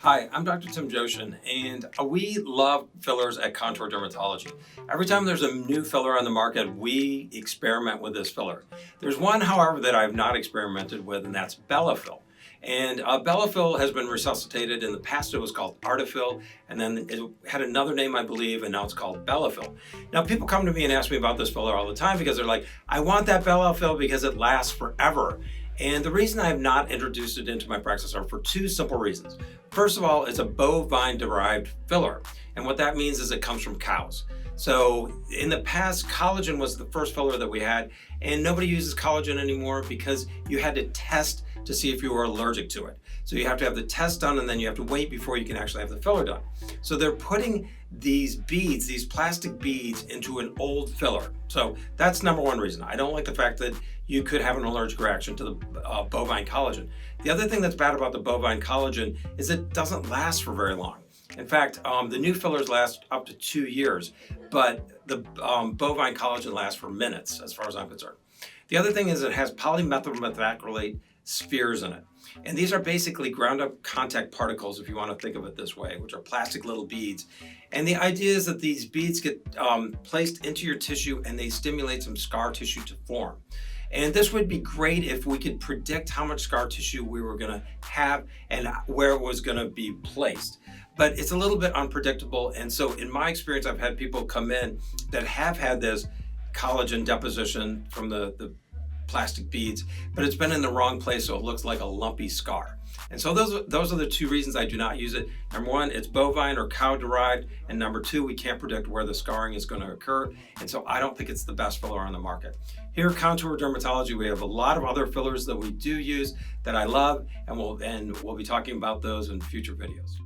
Hi, I'm Dr. Tim Jochen, and we love fillers at Contour Dermatology. Every time there's a new filler on the market, we experiment with this filler. There's one, however, that I've not experimented with, and that's Bellafill. And Bellafill has been resuscitated. In the past, it was called Artefill, and then it had another name, I believe, and now it's called Bellafill. Now, people come to me and ask me about this filler all the time because they're like, I want that Bellafill because it lasts forever. And the reason I have not introduced it into my practice are for two simple reasons. First of all, it's a bovine-derived filler. And what that means is it comes from cows. So in the past, collagen was the first filler that we had, and nobody uses collagen anymore because you had to test to see if you were allergic to it. So you have to have the test done, and then you have to wait before you can actually have the filler done. So they're putting these beads, these plastic beads, into an old filler. So that's number one reason. I don't like the fact that you could have an allergic reaction to the bovine collagen. The other thing that's bad about the bovine collagen is it doesn't last for very long. In fact, the new fillers last up to 2 years, but the bovine collagen lasts for minutes, as far as I'm concerned. The other thing is it has polymethyl methacrylate spheres in it. And these are basically ground up contact particles, if you want to think of it this way, which are plastic little beads. And the idea is that these beads get placed into your tissue and they stimulate some scar tissue to form. And this would be great if we could predict how much scar tissue we were going to have and where it was going to be placed. But it's a little bit unpredictable. And so in my experience, I've had people come in that have had this collagen deposition from the plastic beads, but it's been in the wrong place, so it looks like a lumpy scar. And so those are the two reasons I do not use it. Number one, it's bovine or cow derived, and number two, we can't predict where the scarring is going to occur, and so I don't think it's the best filler on the market. Here at Contour Dermatology, we have a lot of other fillers that we do use that I love, and we'll be talking about those in future videos.